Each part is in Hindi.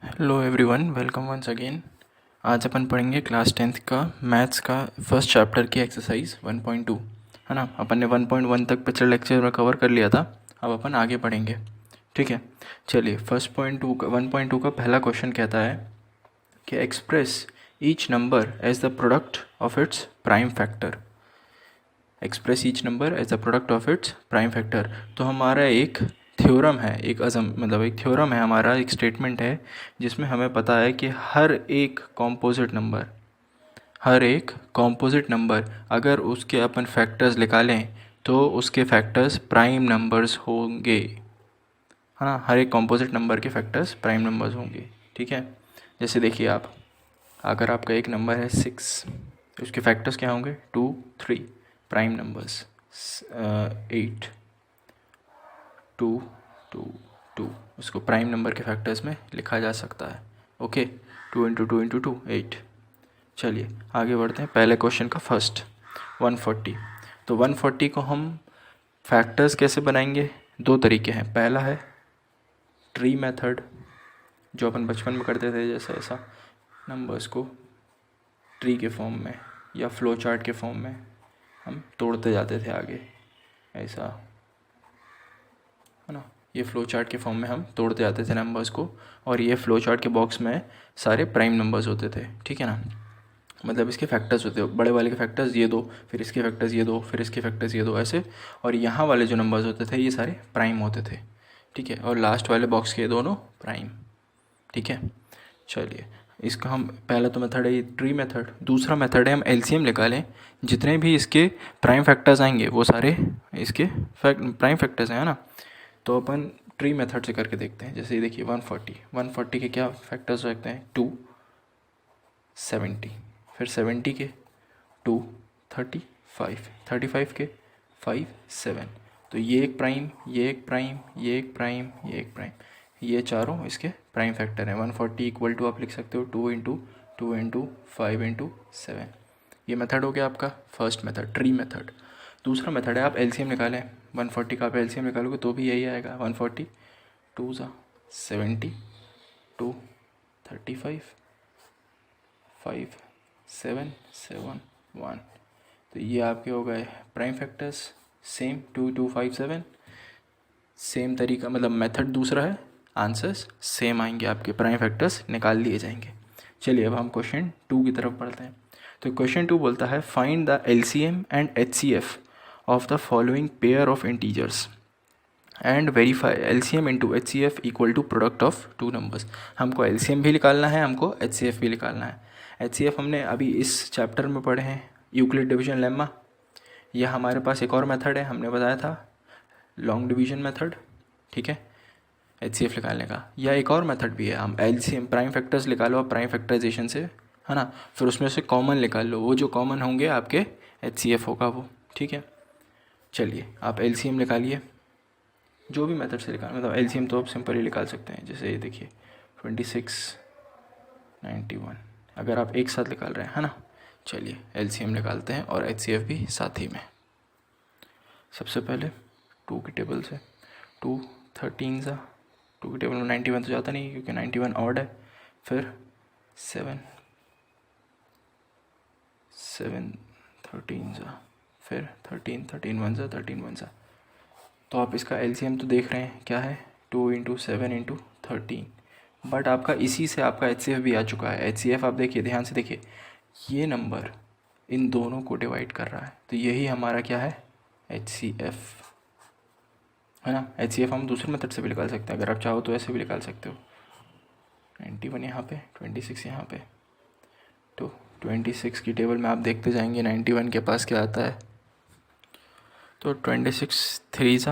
Hello everyone, welcome once again. आज अपन पढ़ेंगे क्लास 10th का मैथ्स का फर्स्ट चैप्टर की एक्सरसाइज 1.2, है ना। अपन ने 1.1 तक पिछले लेक्चर में कवर कर लिया था, अब अपन आगे पढ़ेंगे। ठीक है, चलिए। फर्स्ट पॉइंट टू का 1.2 का पहला क्वेश्चन कहता है कि express each number as the product of its prime factor. Express each number as the product of its prime factor. तो हमारा एक थ्योरम है, एक थ्योरम है हमारा, एक स्टेटमेंट है जिसमें हमें पता है कि हर एक कॉम्पोजिट नंबर अगर उसके अपन फैक्टर्स निकालें तो उसके फैक्टर्स प्राइम नंबर्स होंगे, है ना। हर एक कॉम्पोजिट नंबर के फैक्टर्स प्राइम नंबर्स होंगे। ठीक है, जैसे देखिए आप, अगर आपका एक नंबर है 6, उसके फैक्टर्स क्या होंगे? 2, 3 प्राइम नंबर्स। 8, 2, 2, 2 उसको प्राइम नंबर के फैक्टर्स में लिखा जा सकता है। Okay, 2 into 2 into 2 8। चलिए आगे बढ़ते हैं। पहले क्वेश्चन का फर्स्ट 140। तो 140 को हम फैक्टर्स कैसे बनाएंगे? दो तरीके हैं। पहला है ट्री मेथड, जो अपन बचपन में करते थे, जैसे ऐसा नंबर्स को ट्री के फॉर्म में या फ्लो चार्ट के फॉर्म में हम तोड़ते जाते थे आगे, ऐसा, है ना। ये फ्लो चार्ट के फॉर्म में हम तोड़ते जाते थे नंबर्स को, और ये फ्लो चार्ट के बॉक्स में सारे प्राइम नंबर्स होते थे। ठीक है ना, मतलब इसके फैक्टर्स होते हैं, बड़े वाले के फैक्टर्स ये दो, फिर इसके फैक्टर्स ये दो, फिर इसके फैक्टर्स ये दो, ऐसे। और यहाँ वाले जो नंबर्स होते थे ये सारे प्राइम होते थे। ठीक है, और लास्ट वाले बॉक्स के दोनों प्राइम। ठीक है, चलिए इसका हम, पहला तो मेथड है ये ट्री मेथड। दूसरा मेथड है हम एलसीएम निकालें, जितने भी इसके प्राइम फैक्टर्स आएंगे वो सारे इसके प्राइम फैक्टर्स हैं, है ना। तो अपन ट्री मेथड से करके देखते हैं। जैसे ये देखिए 140 के क्या फैक्टर्स हो सकते हैं? 2, 70, फिर 70 के 2, 35, 35 के 5, 7। तो ये एक प्राइम, ये एक प्राइम, ये एक प्राइम, ये एक प्राइम, ये चारों इसके प्राइम फैक्टर हैं। 140 इक्वल टू आप लिख सकते हो 2 इंटू 7। ये मेथड हो गया आपका फर्स्ट मेथड, ट्री मेथड। दूसरा मेथड है आप एलसीएम निकालें। 140 का आप एलसीएम निकालोगे तो भी यही आएगा। 140 2 ज़ा 70, 2 35, 5 7 7 1। तो ये आपके हो गए प्राइम फैक्टर्स। सेम 2 2 5 7, सेम तरीका, मतलब मेथड दूसरा है, आंसर्स सेम आएंगे, आपके प्राइम फैक्टर्स निकाल लिए जाएंगे। चलिए अब हम क्वेश्चन 2 की तरफ बढ़ते हैं। तो क्वेश्चन 2 बोलता है find the LCM and HCF of the following pair of integers and verify LCM into HCF equal to product of two numbers. हमको एलसीएम भी निकालना है, हमको एचसीएफ भी निकालना है। एचसीएफ हमने अभी इस चैप्टर में पढ़े हैं, यूक्लिड डिवीजन लेम्मा। यह हमारे पास एक और मेथड है, हमने बताया था लॉन्ग डिवीजन मेथड। ठीक है, एचसीएफ निकालने का। या एक और मेथड भी है, हम एलसीएम प्राइम फैक्टर्स निकालो प्राइम फैक्टराइजेशन से, है ना, फिर उसमें से कॉमन निकाल लो, वो जो कॉमन होंगे आपके एचसीएफ होगा वो। ठीक है, चलिए आप एलसीएम निकालिए, जो भी मेथड से निकाल, मतलब एलसीएम तो आप सिंपल ही निकाल सकते हैं। जैसे ये देखिए 26, 91, अगर आप एक साथ निकाल रहे हैं, है ना। चलिए एलसीएम निकालते हैं और एचसीएफ भी साथ ही में। सबसे पहले 2 की टेबल से 2 13 सा, 2 की टेबल में 91 तो जाता नहीं क्योंकि 91 ऑड है। फिर 7 7 13 सा, फिर 13 13 1 सा, 13 1 सा। तो आप इसका एलसीएम तो देख रहे हैं क्या है, 2 इंटू 7 इंटू 13। बट आपका इसी से आपका एचसीएफ भी आ चुका है। एचसीएफ आप देखिए, ध्यान से देखिए, ये नंबर इन दोनों को डिवाइड कर रहा है, तो यही हमारा क्या है, एचसीएफ, है ना। एचसीएफ हम दूसरे मेथड से भी निकाल सकते हैं, अगर आप चाहो तो ऐसे भी निकाल सकते हो। 91 यहाँ पे, 26 यहाँ पे। तो 26 की टेबल में आप देखते जाएंगे 91 के पास क्या आता है। तो 26 3 सा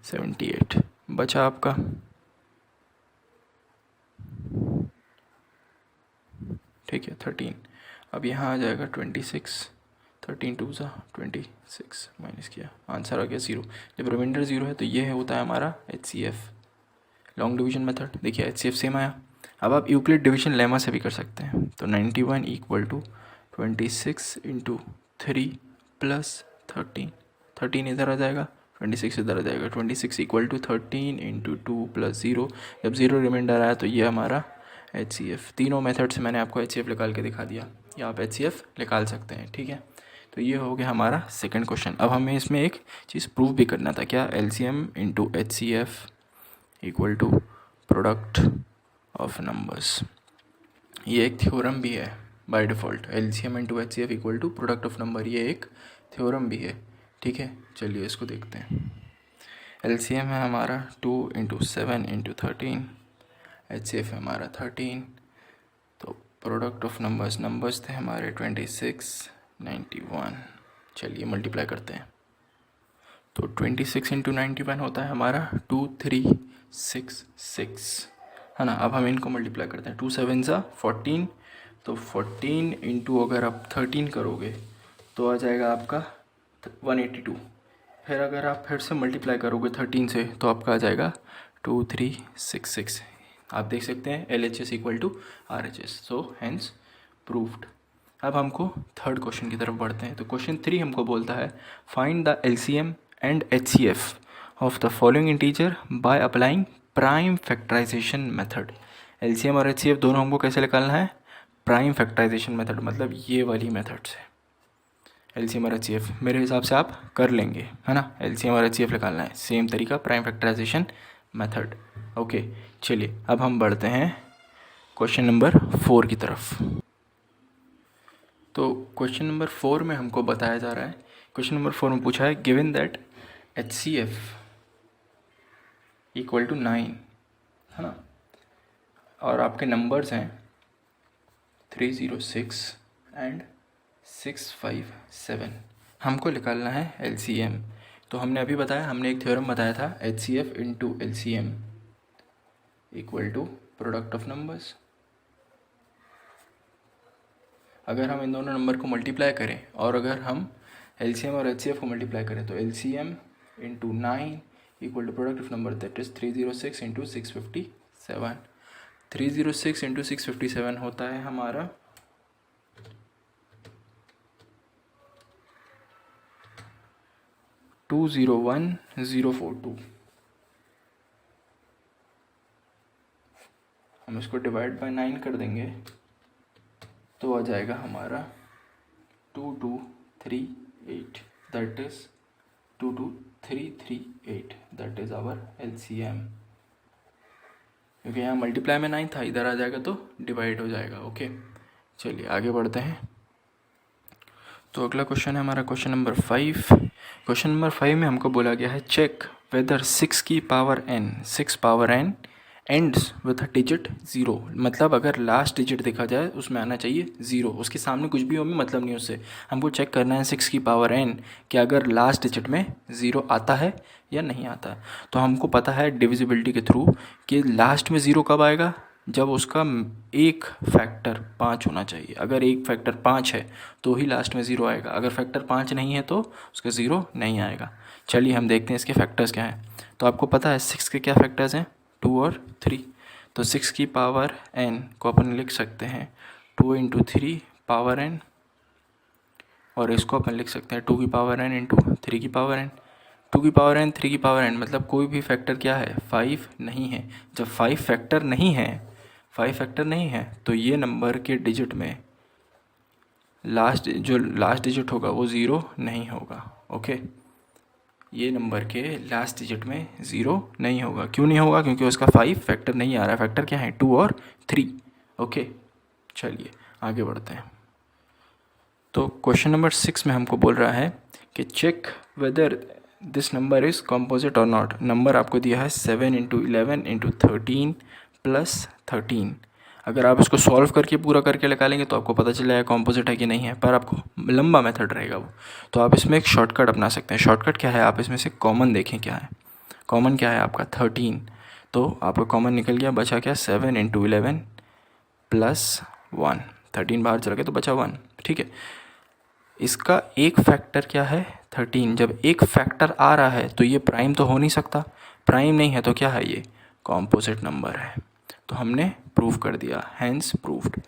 78 बचा आपका। ठीक है 13, अब यहाँ आ जाएगा 26, 13 2 सा 26 माइनस किया, आंसर आ गया 0। जब रिमाइंडर 0 है तो ये होता है हमारा एचसीएफ, लॉन्ग डिवीजन मेथड। देखिए एचसीएफ सेम आया। अब आप यूक्लिड डिवीजन लेमा से भी कर सकते हैं। तो 91 इक्वल टू 26 इंटू 3 प्लस 13, 13 इधर आ जाएगा, 26 इधर आ जाएगा, 26 इक्वल टू 13 इंटू 2 प्लस 0। जब 0 रिमाइंडर आया तो ये हमारा HCF। तीनों मेथड से मैंने आपको HCF निकाल के दिखा दिया, या आप HCF निकाल सकते हैं, ठीक है। तो ये हो गया हमारा सेकंड क्वेश्चन। अब हमें इसमें एक चीज़ प्रूव भी करना था, क्या? LCM into HCF equal to product of numbers. ये एक थ्योरम भी है by default, LCM into HCF equal to product of number, ये एक थ्योरम भी है, ठीक है। चलिए इसको देखते हैं। LCM है हमारा 2 इंटू 7 इंटू 13, HCF है हमारा 13। तो प्रोडक्ट ऑफ नंबर्स थे हमारे 26, 91। चलिए मल्टीप्लाई करते हैं। तो 26 इंटू 91 होता है हमारा 2366, है ना। अब हम इनको मल्टीप्लाई करते हैं, 2 7 ज़ा 14, तो 14 इंटू अगर आप 13 करोगे तो आ जाएगा आपका 182। फिर अगर आप फिर से मल्टीप्लाई करोगे 13 से तो आपका आ जाएगा 2366। आप देख सकते हैं LHS equal to RHS, so hence proved. अब हमको थर्ड क्वेश्चन की तरफ बढ़ते हैं। तो क्वेश्चन 3 हमको बोलता है find the LCM and HCF of the following integer by applying prime factorization method. LCM और HCF दोनों हमको कैसे निकालना है? प्राइम फैक्टराइजेशन मेथड, मतलब ये वाली मेथड से। LCM और HCF मेरे हिसाब से आप कर लेंगे, है ना। LCM और HCF निकालना है, सेम तरीका, प्राइम फैक्टराइजेशन मेथड। ओके, चलिए अब हम बढ़ते हैं क्वेश्चन नंबर 4 की तरफ। तो क्वेश्चन नंबर 4 में हमको बताया जा रहा है, क्वेश्चन नंबर 4 में पूछा है given that HCF equal to 9, है ना, और आपके नंबर्स हैं 306 एंड 657। हमको निकालना है LCM। तो हमने अभी बताया, हमने एक थ्योरम बताया था, HCF into LCM equal to product of numbers. अगर हम इन दोनों नंबर को मल्टीप्लाई करें और अगर हम LCM और HCF को मल्टीप्लाई करें तो LCM into 9 equal to product of number, that is 306 into 657। 306 into 657 होता है हमारा 201042। हम इसको डिवाइड बाय 9 कर देंगे तो आ जाएगा हमारा 2238, that is 22338, that is our LCM। क्योंकि यहाँ मल्टीप्लाई में 9 था, इधर आ जाएगा तो डिवाइड हो जाएगा। ओके, चलिए आगे बढ़ते हैं। तो अगला क्वेश्चन है हमारा क्वेश्चन नंबर 5। क्वेश्चन नंबर 5 में हमको बोला गया है चेक वेदर 6 की power n ends with a digit 0। मतलब अगर लास्ट डिजिट देखा जाए उसमें आना चाहिए 0, उसके सामने कुछ भी हो में मतलब नहीं उससे। हमको चेक करना है 6 की पावर n कि अगर लास्ट डिजिट में 0 आता है या नहीं आता। तो हमको पता है डिविजिबिलिटी के थ्रू कि लास्ट में 0 कब आएगा, जब उसका एक फैक्टर 5 होना चाहिए। अगर एक फैक्टर 5 है तो ही लास्ट में 0 आएगा, अगर फैक्टर 5 नहीं है तो उसका 0 नहीं आएगा। चलिए हम देखते हैं इसके फैक्टर्स क्या हैं। तो आपको पता है 6 के क्या फैक्टर्स हैं, 2 और 3। तो 6 की पावर n को अपन लिख सकते हैं 2 इंटू 3 पावर n, और इसको अपन लिख सकते हैं 2 की पावर n इंटू 3 की पावर n। 2 की पावर n 3 की पावर n, मतलब कोई भी फैक्टर क्या है, 5 नहीं है। जब 5 फैक्टर नहीं है तो ये नंबर के डिजिट में जो लास्ट डिजिट होगा वो 0 नहीं होगा। ओके, ये नंबर के लास्ट डिजिट में 0 नहीं होगा। क्यों नहीं होगा? क्योंकि उसका 5 फैक्टर नहीं आ रहा है। फैक्टर क्या है, 2 और 3। ओके, चलिए आगे बढ़ते हैं। तो क्वेश्चन नंबर 6 में हमको बोल रहा है कि check whether this number is composite और नॉट। नंबर आपको दिया है 7 इंटू 11 इंटू 13 प्लस 13। अगर आप इसको सॉल्व करके पूरा करके निकालेंगे तो आपको पता चल जाएगा कॉम्पोजिट है कि नहीं है, पर आपको लंबा मेथड रहेगा वो। तो आप इसमें एक शॉर्टकट अपना सकते हैं। शॉर्टकट क्या है, आप इसमें से कॉमन देखें क्या है। कॉमन क्या है आपका 13, तो आपका कॉमन निकल गया, बचा क्या 7 इंटू 11 प्लस 1। 13 बाहर चला गया तो बचा 1। ठीक है, इसका एक फैक्टर क्या है 13। जब एक फैक्टर आ रहा है तो ये प्राइम तो हो नहीं सकता, प्राइम नहीं है तो क्या है, ये कॉम्पोजिट नंबर है। तो हमने प्रूव कर दिया, hence proved.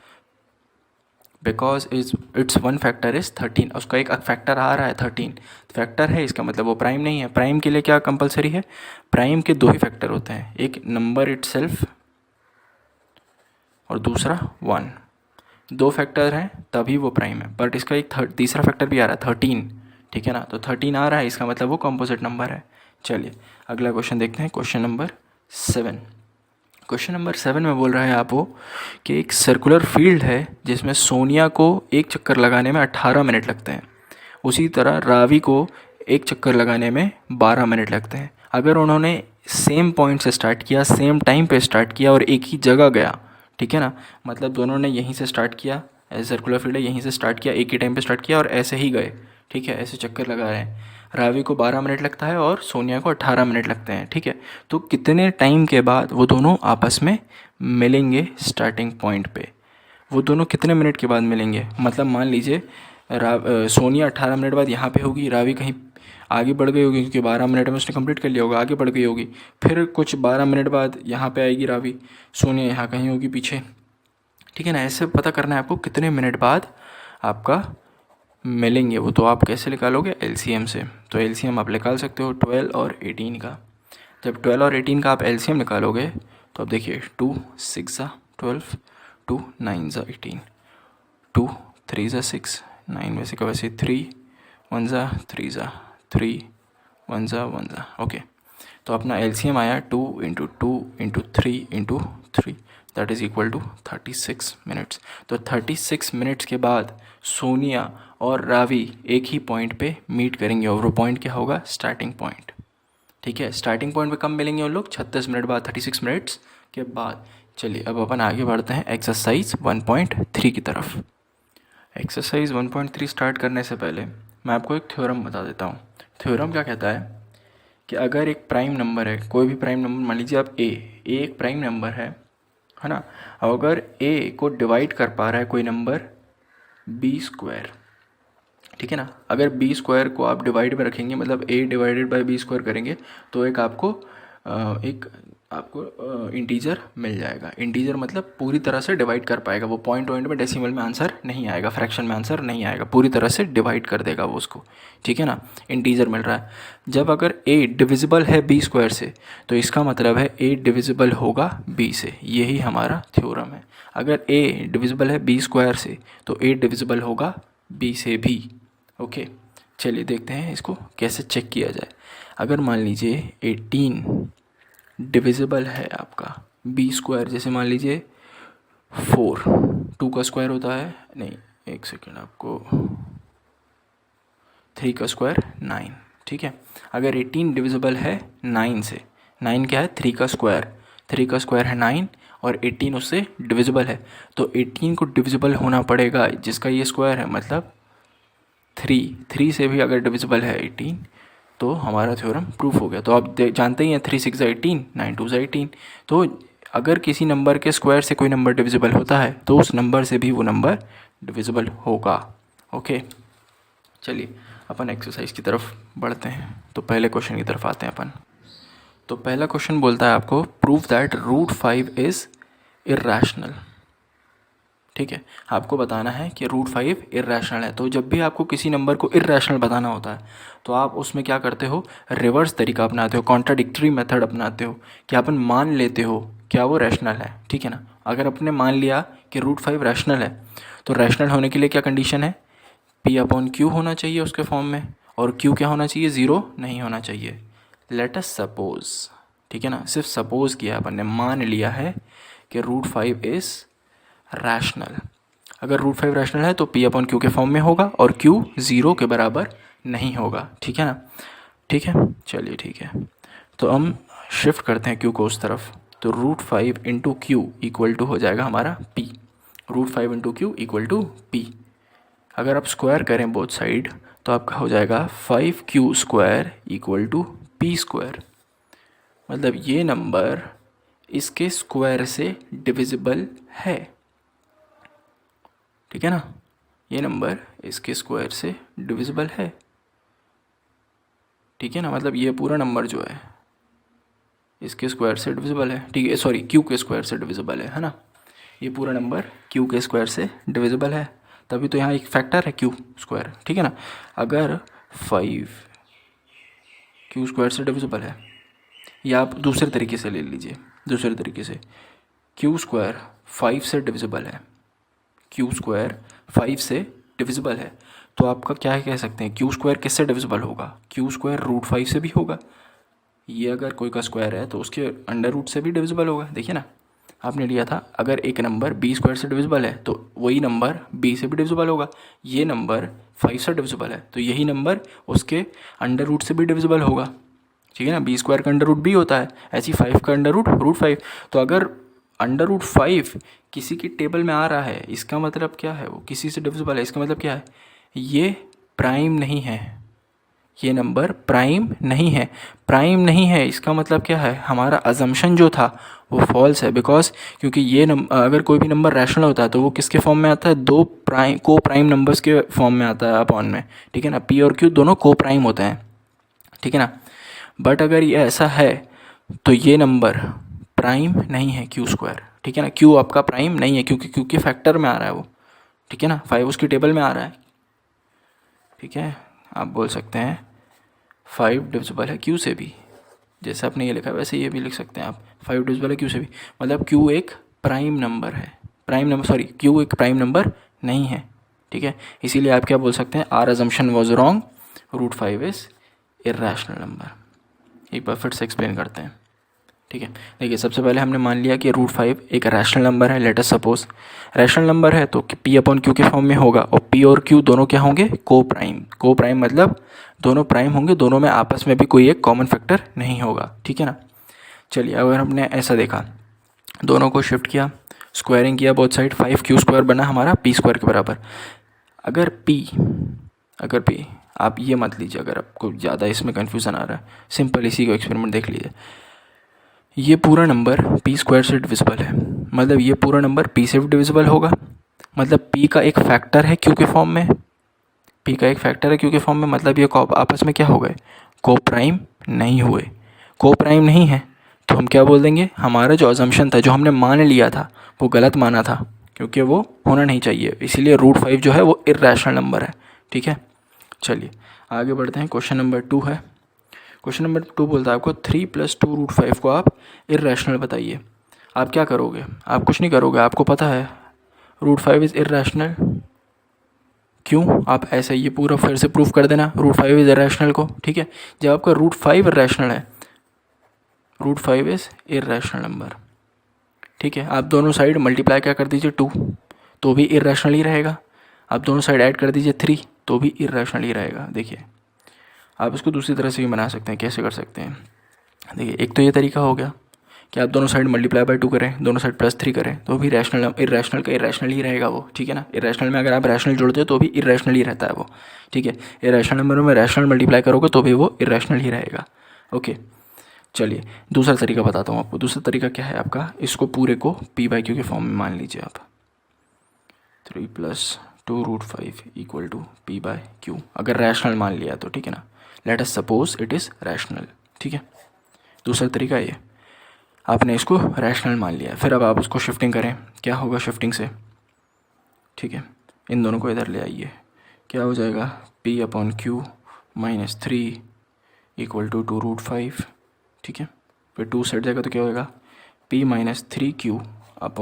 Because its one factor is 13, उसका एक फैक्टर आ रहा है 13, फैक्टर है इसका मतलब वो प्राइम नहीं है। प्राइम के लिए क्या कंपलसरी है, प्राइम के दो ही फैक्टर होते हैं, एक नंबर इटसेल्फ और दूसरा 1, दो फैक्टर हैं तभी वो प्राइम है। बट इसका एक तीसरा फैक्टर भी आ रहा है 13, ठीक है ना, तो 13 आ रहा है, इसका मतलब वो कॉम्पोजिट नंबर है। चलिए अगला क्वेश्चन देखते हैं, क्वेश्चन नंबर 7। क्वेश्चन नंबर 7 में बोल रहा है आपको कि एक सर्कुलर फील्ड है जिसमें सोनिया को एक चक्कर लगाने में 18 मिनट लगते हैं, उसी तरह रावी को एक चक्कर लगाने में 12 मिनट लगते हैं। अगर उन्होंने सेम पॉइंट से स्टार्ट किया, सेम टाइम पे स्टार्ट किया और एक ही जगह गया, ठीक है ना, मतलब दोनों ने यहीं से स्टार्ट किया, एज सर्कुलर फील्ड है, यहीं से स्टार्ट किया, एक ही टाइम पे स्टार्ट किया और ऐसे ही गए, ठीक है, ऐसे चक्कर लगा रहे हैं। रावी को 12 मिनट लगता है और सोनिया को 18 मिनट लगते हैं, ठीक है। तो कितने टाइम के बाद वो दोनों आपस में मिलेंगे स्टार्टिंग पॉइंट पे, वो दोनों कितने मिनट के बाद मिलेंगे, मतलब मान लीजिए सोनिया 18 मिनट बाद यहाँ पे होगी, रावी कहीं आगे बढ़ गई होगी क्योंकि 12 मिनट में उसने कंप्लीट कर लिया होगा, आगे बढ़ गई होगी, फिर कुछ 12 मिनट बाद यहाँ पे आएगी रावी, सोनिया यहाँ कहीं होगी पीछे, ठीक है ना। ऐसे पता करना है आपको कितने मिनट बाद आपका मिलेंगे वो, तो आप कैसे निकालोगे, एलसीएम से। तो एलसीएम आप निकाल सकते हो 12 और 18 का। जब 12 और 18 का आप एलसीएम निकालोगे तो आप देखिए 2 6 12, 2 9 18, 2 3 6, 9 वैसे का वैसे 3 1 3 3 1 1, ओके। तो अपना एलसीएम आया 2 into 2 into 3 into 3, that is equal to 36 minutes. तो 36 मिनट्स के बाद सोनिया और रावी एक ही पॉइंट पे मीट करेंगे और वो पॉइंट क्या होगा, स्टार्टिंग पॉइंट, ठीक है। स्टार्टिंग पॉइंट पे कब मिलेंगे उन लोग, 36 मिनट बाद, 36 मिनट्स के बाद। चलिए अब अपन आगे बढ़ते हैं एक्सरसाइज 1.3 की तरफ। एक्सरसाइज 1.3 स्टार्ट करने से पहले मैं आपको एक थ्योरम बता देता हूँ। थ्योरम क्या कहता है कि अगर एक प्राइम नंबर है, कोई भी प्राइम नंबर, मान लीजिए आप ए एक प्राइम नंबर है ना, और अगर ए को डिवाइड कर पा रहा है कोई नंबर बी स्क्वायर, ठीक है ना, अगर बी स्क्वायर को आप डिवाइड में रखेंगे, मतलब ए डिवाइडेड बाई बी स्क्वायर करेंगे तो एक आपको इंटीजर मिल जाएगा। इंटीजर मतलब पूरी तरह से डिवाइड कर पाएगा वो, पॉइंट में डेसिमल में आंसर नहीं आएगा, फ्रैक्शन में आंसर नहीं आएगा, पूरी तरह से डिवाइड कर देगा वो उसको, ठीक है ना, इंटीजर मिल रहा है। जब अगर ए डिविजिबल है बी स्क्वायर से तो इसका मतलब है ए डिविजिबल होगा बी से, यही हमारा थ्योरम है। अगर ए डिविजिबल है बी स्क्वायर से तो ए डिविजिबल होगा बी से भी, ओके। चलिए देखते हैं इसको कैसे चेक किया जाए। अगर मान लीजिए 18 डिविजिबल है आपका बी स्क्वायर, जैसे मान लीजिए 4, 2 का स्क्वायर होता है, नहीं एक सेकेंड, आपको 3 का स्क्वायर 9, ठीक है। अगर 18 डिविजिबल है 9 से, 9 क्या है, 3 का स्क्वायर, 3 का स्क्वायर है 9 और 18 उससे डिविजिबल है, तो 18 को डिविजिबल होना पड़ेगा जिसका ये स्क्वायर है, मतलब 3 से भी अगर डिविजिबल है 18 तो हमारा थ्योरम प्रूफ हो गया। तो आप जानते ही हैं 3 6 18, 9 2 18, तो अगर किसी नंबर के स्क्वायर से कोई नंबर डिविजिबल होता है तो उस नंबर से भी वो नंबर डिविजिबल होगा, ओके। चलिए अपन एक्सरसाइज की तरफ बढ़ते हैं, तो पहले क्वेश्चन की तरफ आते हैं अपन। तो पहला क्वेश्चन बोलता है आपको प्रूव दैट √5 इज़ इर्रेशनल, ठीक है। आपको बताना है कि √5 इर्रेशनल है। तो जब भी आपको किसी नंबर को इर्रेशनल बताना होता है तो आप उसमें क्या करते हो, रिवर्स तरीका अपनाते हो, कॉन्ट्राडिक्टरी मेथड अपनाते हो, कि अपन मान लेते हो क्या वो रैशनल है, ठीक है ना। अगर आपने मान लिया कि √5 रैशनल है तो रैशनल होने के लिए क्या कंडीशन है, P/Q होना चाहिए उसके फॉर्म में, और Q क्या होना चाहिए, 0 नहीं होना चाहिए। लेट अस सपोज, ठीक है ना, सिर्फ सपोज किया अपन ने, मान लिया है कि √5 इज़ रैशनल। अगर √5 रैशनल है तो P/Q के फॉर्म में होगा और Q 0 के बराबर नहीं होगा, ठीक है ना, ठीक है। चलिए ठीक है, तो हम शिफ्ट करते हैं Q को उस तरफ, तो √5 इंटू Q इक्वल टू हो जाएगा हमारा P, √5 into Q equal to P। अगर आप स्क्वायर करें बोथ साइड तो आपका हो जाएगा 5Q square equal to P square, मतलब ये नंबर इसके स्क्वायर से डिविजिबल है, ठीक है ना, ये नंबर इसके स्क्वायर से डिविजिबल है, ठीक है ना, मतलब ये पूरा नंबर जो है इसके स्क्वायर से डिविजिबल है, ठीक है, सॉरी Q के स्क्वायर से डिविजिबल है ना, ये पूरा नंबर Q के स्क्वायर से डिविजिबल है। तभी तो यहाँ एक फैक्टर है क्यू स्क्वायर, ठीक है ना। अगर 5 क्यू स्क्वायर से डिविजिबल है, या आप दूसरे तरीके से ले लीजिए, दूसरे तरीके से क्यू स्क्वायर 5 से डिविजिबल है, क्यू स्क्वायर 5 से डिविजिबल है, तो आपका क्या कह सकते हैं, क्यू स्क्वायर किससे डिविजिबल होगा, क्यू स्क्वायर रूट 5 से भी होगा। ये अगर कोई का स्क्वायर है तो उसके अंडर रूट से भी डिविजिबल होगा। देखिए ना, आपने लिया था अगर एक नंबर बी स्क्वायर से डिविजिबल है तो वही नंबर बी से भी डिविजिबल होगा। ये नंबर 5 से डिविजिबल है तो यही नंबर उसके अंडर रूट से भी डिविजिबल होगा, ठीक है ना। बी स्क्वायर का अंडर रूट बी होता है, ऐसी 5 का अंडर रूट रूट 5। तो अगर अंडर रूट 5 किसी की टेबल में आ रहा है, इसका मतलब क्या है, वो किसी से डिविजिबल है, इसका मतलब क्या है, ये प्राइम नहीं है, ये नंबर प्राइम नहीं है। प्राइम नहीं है इसका मतलब क्या है, हमारा अजम्पशन जो था वो फॉल्स है। बिकॉज क्योंकि ये अगर कोई भी नंबर रैशनल होता है तो वो किसके फॉर्म में आता है, दो को प्राइम नंबर्स के फॉर्म में आता है अपॉन में, ठीक है ना। पी और क्यू दोनों को प्राइम होते हैं, ठीक है ना। बट अगर ये ऐसा है तो ये नंबर प्राइम नहीं है क्यू स्क्वायर, ठीक है ना। क्यू आपका प्राइम नहीं है क्योंकि क्यू के फैक्टर में आ रहा है वो, ठीक है ना। 5 उसकी टेबल में आ रहा है, ठीक है। आप बोल सकते हैं 5 डिविजिबल है क्यू से भी, जैसे आपने ये लिखा है वैसे ये भी लिख सकते हैं आप, 5 डिविजिबल है क्यू से भी, मतलब क्यू एक प्राइम नंबर है, प्राइम नंबर सॉरी क्यू एक प्राइम नंबर नहीं है, ठीक है। इसीलिए आप क्या बोल सकते हैं, our assumption was wrong, root 5 is irrational number. एक बार फिर से एक्सप्लेन करते हैं, ठीक है। देखिए सबसे पहले हमने मान लिया कि रूट 5 एक रैशनल नंबर है। Let us suppose rational number है तो पी अपॉन क्यू के फॉर्म में होगा, और पी और क्यू दोनों क्या होंगे, को प्राइम। को प्राइम मतलब दोनों प्राइम होंगे, दोनों में आपस में भी कोई एक कॉमन फैक्टर नहीं होगा, ठीक है ना। चलिए अगर हमने ऐसा देखा, दोनों को शिफ्ट किया, स्क्वायरिंग किया बोथ साइड, 5 क्यू स्क्वायर बना हमारा पी स्क्वायर के बराबर। अगर पी आप ये मत लीजिए, अगर आपको ज़्यादा इसमें कन्फ्यूज़न आ रहा है, सिंपल इसी को एक्सपेरिमेंट देख लीजिए। ये पूरा नंबर पी स्क्वायर से डिविजिबल है, मतलब ये पूरा नंबर पी से भी डिविजिबल होगा, मतलब पी का एक फैक्टर है क्यू के फॉर्म में, पी का एक फैक्टर है क्यू के फॉर्म में, मतलब ये आपस में क्या हो गए, को प्राइम नहीं हुए। को प्राइम नहीं है तो हम क्या बोल देंगे, हमारा जो अजम्पशन था, जो हमने मान लिया था, वो गलत माना था, क्योंकि वो होना नहीं चाहिए। इसीलिए रूट 5 जो है वो इर्रेशनल नंबर है, ठीक है। चलिए आगे बढ़ते हैं, क्वेश्चन नंबर 2 है। क्वेश्चन नंबर 2 बोलता है आपको 3 + 2 रूट 5 को आप इर्रेशनल बताइए। आप क्या करोगे, आप कुछ नहीं करोगे, आपको पता है रूट 5 इज़ इर्रेशनल। क्यों, आप ऐसे ये पूरा फिर से प्रूफ कर देना रूट 5 इज़ इर्रेशनल को, ठीक है। जब आपका रूट 5 इर्रेशनल है, रूट 5 इज़ इर्रेशनल नंबर, ठीक है। आप दोनों साइड मल्टीप्लाई क्या कर दीजिए 2, तो भी इर्रेशनल ही रहेगा। आप दोनों साइड ऐड कर दीजिए 3, तो भी इर्रेशनल ही रहेगा। देखिए आप इसको दूसरी तरह से भी बना सकते हैं, कैसे कर सकते हैं, देखिए एक तो ये तरीका हो गया कि आप दोनों साइड मल्टीप्लाई बाय 2 करें, दोनों साइड +3 करें, तो भी रैशनल इर्रेशनल का इर्रेशनल ही रहेगा वो, ठीक है ना। इर्रेशनल में अगर आप रैशनल जोड़ते हो तो भी इर्रेशनल ही रहता है वो, ठीक है। इर्रेशनल नंबरों में रैशनल मल्टीप्लाई करोगे तो भी वो इर्रेशनल ही रहेगा, ओके। चलिए दूसरा तरीका बताता हूँ आपको। दूसरा तरीका क्या है आपका, इसको पूरे को p/q के फॉर्म में मान लीजिए आप, 3 + 2 रूट 5 = p/q, अगर रैशनल मान लिया तो, ठीक है ना। Let us suppose it is rational, ठीक है। दूसरा तरीका ये, आपने इसको रैशनल मान लिया, फिर अब आप उसको शिफ्टिंग करें, क्या होगा शिफ्टिंग से, ठीक है। इन दोनों को इधर ले आइए, क्या हो जाएगा, p/q - 3 = 2 रूट 5, ठीक है। फिर 2 सेट जाएगा तो क्या होगा, p - 3q /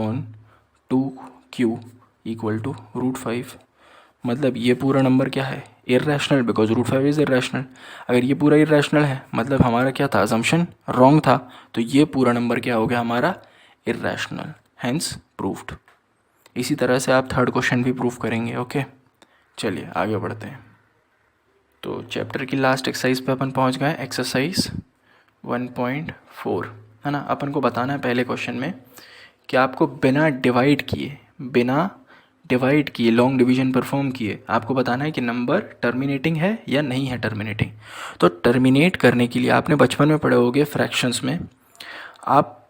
2q = रूट 5। मतलब ये पूरा नंबर क्या है, irrational, because root 5 is irrational. अगर ये पूरा इर्रेशनल है मतलब हमारा क्या था, अजम्पशन रॉन्ग था, तो ये पूरा नंबर क्या हो गया हमारा, इर्रेशनल, हैंस प्रूव्ड। इसी तरह से आप थर्ड क्वेश्चन भी प्रूव करेंगे, ओके। चलिए आगे बढ़ते हैं। तो चैप्टर की लास्ट एक्सरसाइज पे अपन पहुंच गए, एक्सरसाइज 1.4, है ना। अपन को बताना है पहले क्वेश्चन में कि आपको बिना डिवाइड किए लॉन्ग डिवीजन परफॉर्म किए आपको बताना है कि नंबर टर्मिनेटिंग है या नहीं है टर्मिनेटिंग। तो टर्मिनेट करने के लिए आपने बचपन में पढ़े होंगे फ्रैक्शंस में, आप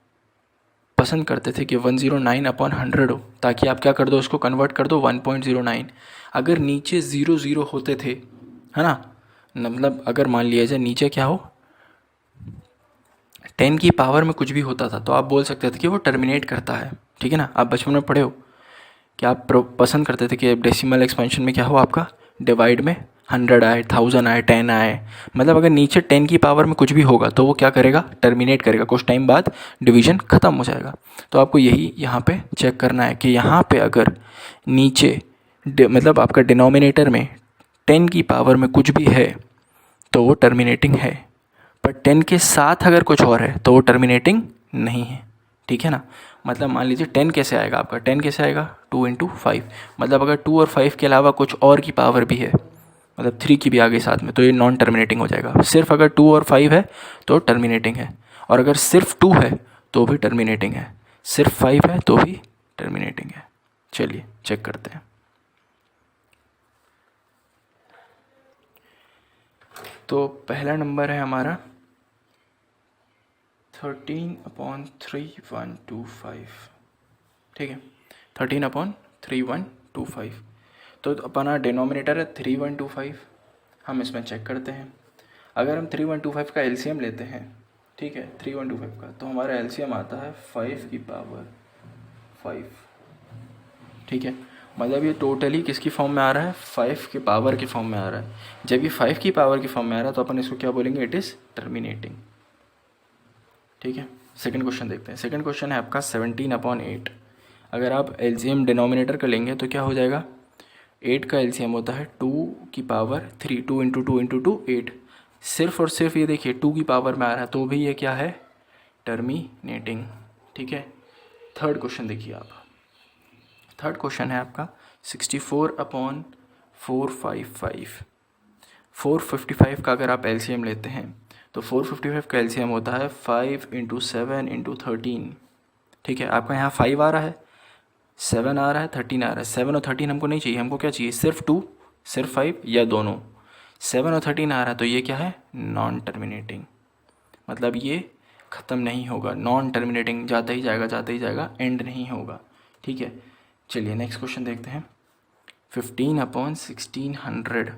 पसंद करते थे कि 109/100 हो, ताकि आप क्या कर दो, उसको कन्वर्ट कर दो 1.09। अगर नीचे 0 होते थे, है ना, मतलब अगर मान लिया जाए नीचे क्या हो, 10 की पावर में कुछ भी होता था, तो आप बोल सकते थे कि वो टर्मिनेट करता है, ठीक है ना। आप बचपन में पढ़े हो कि आप पसंद करते थे कि डेसिमल एक्सपेंशन में क्या हो आपका डिवाइड में 100 आए, 1000 आए, 10 आए, मतलब अगर नीचे 10 की पावर में कुछ भी होगा तो वो क्या करेगा, टर्मिनेट करेगा, कुछ टाइम बाद डिवीजन ख़त्म हो जाएगा। तो आपको यही यहाँ पे चेक करना है कि यहाँ पे अगर नीचे मतलब आपका डिनोमिनेटर में 10 की पावर में कुछ भी है तो वो टर्मिनेटिंग है, पर 10 के साथ अगर कुछ और है तो वो टर्मिनेटिंग नहीं है, ठीक है ना। मतलब मान लीजिए 10 कैसे आएगा आपका, 10 कैसे आएगा 2 × 5, मतलब अगर 2 और 5 के अलावा कुछ और की पावर भी है, मतलब 3 की भी आ गई साथ में, तो ये नॉन टर्मिनेटिंग हो जाएगा। सिर्फ अगर 2 और 5 है तो टर्मिनेटिंग है, और अगर सिर्फ 2 है तो भी टर्मिनेटिंग है, सिर्फ 5 है तो भी टर्मिनेटिंग है। चलिए चेक करते हैं। तो पहला नंबर है हमारा 13/3125, ठीक है, 13/3125। तो अपना डिनोमिनेटर है 3125, हम इसमें चेक करते हैं। अगर हम 3125 का एलसीएम लेते हैं, ठीक है, 3125 का, तो हमारा एलसीएम आता है 5 की पावर 5, ठीक है। मतलब ये टोटली किसकी फॉर्म में आ रहा है, 5 की पावर की फॉर्म में आ रहा है। जब ये 5 की पावर की फॉर्म में आ रहा है तो अपन इसको क्या बोलेंगे, इट इज़ टर्मिनेटिंग, ठीक है। सेकंड क्वेश्चन देखते हैं। सेकंड क्वेश्चन है आपका 17/8। अगर आप एलसीएम डिनोमिनेटर का लेंगे तो क्या हो जाएगा, 8 का एलसीएम होता है 2 की पावर 3, 2 × 2 × 2 8। सिर्फ और सिर्फ ये देखिए 2 की पावर में आ रहा है तो भी ये क्या है, टर्मिनेटिंग, ठीक है। थर्ड क्वेश्चन देखिए आप। थर्ड क्वेश्चन है आपका 64/455। 455 का अगर आप एलसीएम लेते हैं तो 455 का एलसीएम होता है 5 × 7 × 13, ठीक है। आपका यहाँ 5 आ रहा है, 7 आ रहा है, 13 आ रहा है। 7 और 13 हमको नहीं चाहिए, हमको क्या चाहिए, सिर्फ 2, सिर्फ 5 या दोनों। 7 और 13 आ रहा है तो ये क्या है, नॉन टर्मिनेटिंग, मतलब ये ख़त्म नहीं होगा, नॉन टर्मिनेटिंग, जाता ही जाएगा, जाता ही जाएगा, एंड नहीं होगा, ठीक है। चलिए नेक्स्ट क्वेश्चन देखते हैं। 15/1600।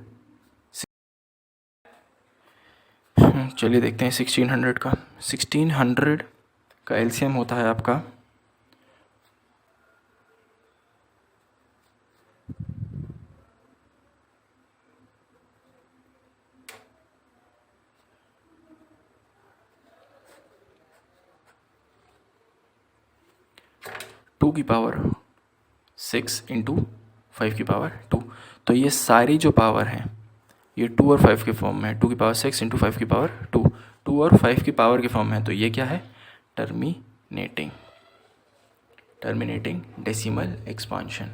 चलिए देखते हैं 1600 का। 1600 का एलसीएम होता है आपका 2 की पावर 6 × 5 की पावर 2। तो ये सारी जो पावर है ये 2 और 5 के फॉर्म में है, 2 की पावर 6 × 5 की पावर 2, 2 और 5 की पावर के फॉर्म में है, तो ये क्या है, टर्मिनेटिंग, टर्मिनेटिंग डेसिमल एक्सपांशन।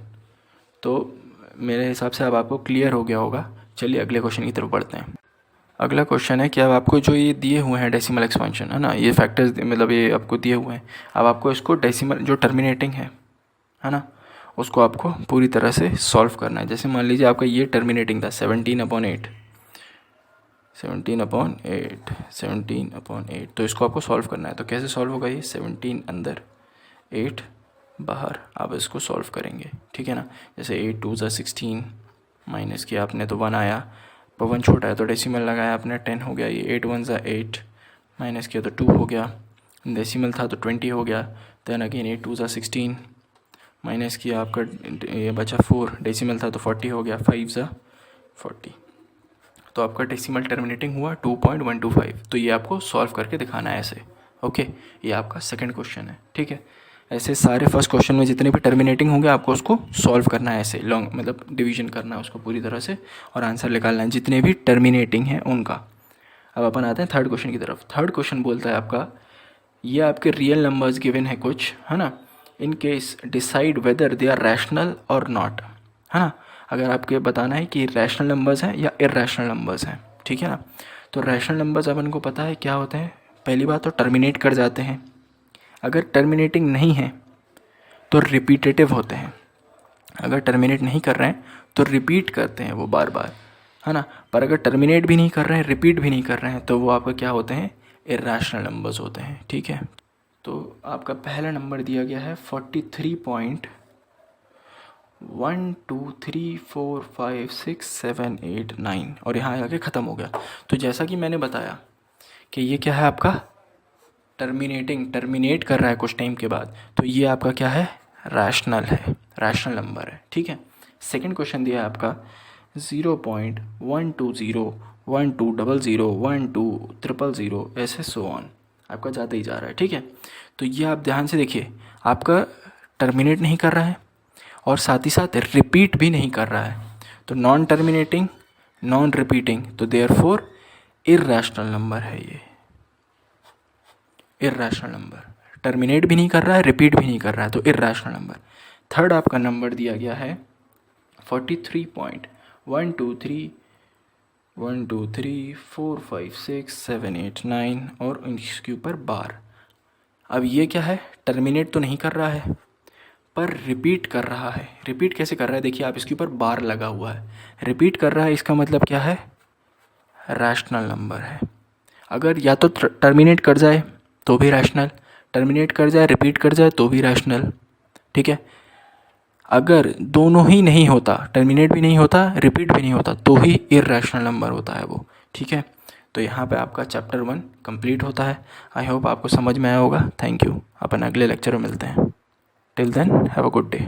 तो मेरे हिसाब से अब आपको क्लियर हो गया होगा। चलिए अगले क्वेश्चन की तरफ बढ़ते हैं। अगला क्वेश्चन है कि अब आपको जो ये दिए हुए हैं डेसिमल एक्सपांशन, है ना, ये फैक्टर्स मतलब ये आपको दिए हुए हैं, अब आपको इसको डेसिमल जो टर्मिनेटिंग है ना, उसको आपको पूरी तरह से सॉल्व करना है। जैसे मान लीजिए आपका ये टर्मिनेटिंग था 17/8, 17/8, तो इसको आपको सॉल्व करना है। तो कैसे सॉल्व होगा, ये 17 अंदर 8 बाहर, आप इसको सॉल्व करेंगे, ठीक है ना। जैसे 8 2 = 16, माइनस किया आपने तो 1 आया, पर 1 छोटा है तो डेसिमल लगाया आपने, 10 हो गया। ये 8 1 = 8, माइनस किया तो 2 हो गया, डेसिमल था तो 20 हो गया। देन अगेन 8 2 = 16, माइनस किया आपका, ये बचा 4, डेसिमल था तो 40 हो गया, 5 = 40। तो आपका डेसिमल टर्मिनेटिंग हुआ 2.125। तो ये आपको सॉल्व करके दिखाना है ऐसे, ओके। ये आपका सेकंड क्वेश्चन है, ठीक है। ऐसे सारे फर्स्ट क्वेश्चन में जितने भी टर्मिनेटिंग होंगे आपको उसको सॉल्व करना है ऐसे, लॉन्ग मतलब डिवीजन करना है उसको पूरी तरह से और आंसर निकालना है जितने भी टर्मिनेटिंग हैं उनका। अब अपन आते हैं थर्ड क्वेश्चन की तरफ। थर्ड क्वेश्चन बोलता है आपका, ये आपके रियल नंबर्स गिवन है कुछ, है ना, in case decide whether they are rational और नॉट, है ना। अगर आपके बताना है कि रैशनल नंबर्स हैं या इरैशनल नंबर्स हैं, ठीक है ना। तो रैशनल नंबर्स अपन को पता है क्या होते हैं, पहली बात तो टर्मिनेट कर जाते हैं, अगर टर्मिनेटिंग नहीं है तो रिपीटेटिव होते हैं, अगर टर्मिनेट नहीं कर रहे हैं तो रिपीट करते हैं वो बार बार, है ना। पर अगर टर्मिनेट भी नहीं कर रहे हैं, रिपीट भी नहीं कर रहे हैं, तो वो आपका क्या होते हैं, इरैशनल नंबर्स होते हैं, ठीक है। तो आपका पहला नंबर दिया गया है 43.123456789 और यहाँ आके ख़त्म हो गया। तो जैसा कि मैंने बताया कि ये क्या है आपका टर्मिनेट कर रहा है कुछ टाइम के बाद, तो ये आपका क्या है, रैशनल है, रैशनल नंबर है, ठीक है। सेकंड क्वेश्चन दिया है आपका 0.1201201200 ऐसे सो ऑन, आपका जाते ही जा रहा है, ठीक है। तो ये आप ध्यान से देखिए, आपका टर्मिनेट नहीं कर रहा है और साथ ही साथ रिपीट भी नहीं कर रहा है, तो नॉन टर्मिनेटिंग नॉन रिपीटिंग, तो देयरफॉर इर्रेशनल नंबर है ये, इर्रेशनल नंबर। टर्मिनेट भी नहीं कर रहा है, रिपीट भी नहीं कर रहा है, तो इर्रेशनल नंबर। थर्ड आपका नंबर दिया गया है 43.123 और इसके ऊपर बार। अब ये क्या है, टर्मिनेट तो नहीं कर रहा है पर रिपीट कर रहा है। रिपीट कैसे कर रहा है, देखिए आप, इसके ऊपर बार लगा हुआ है, रिपीट कर रहा है, इसका मतलब क्या है, रैशनल नंबर है। अगर या तो टर्मिनेट कर जाए तो भी रैशनल, टर्मिनेट कर जाए रिपीट कर जाए तो भी रैशनल, ठीक है। अगर दोनों ही नहीं होता, टर्मिनेट भी नहीं होता रिपीट भी नहीं होता, तो ही इर्रेशनल नंबर होता है वो, ठीक है। तो यहाँ पे आपका चैप्टर 1 कंप्लीट होता है। आई होप आपको समझ में आया होगा। थैंक यू, अपन अगले लेक्चर में मिलते हैं। Till then have a good day.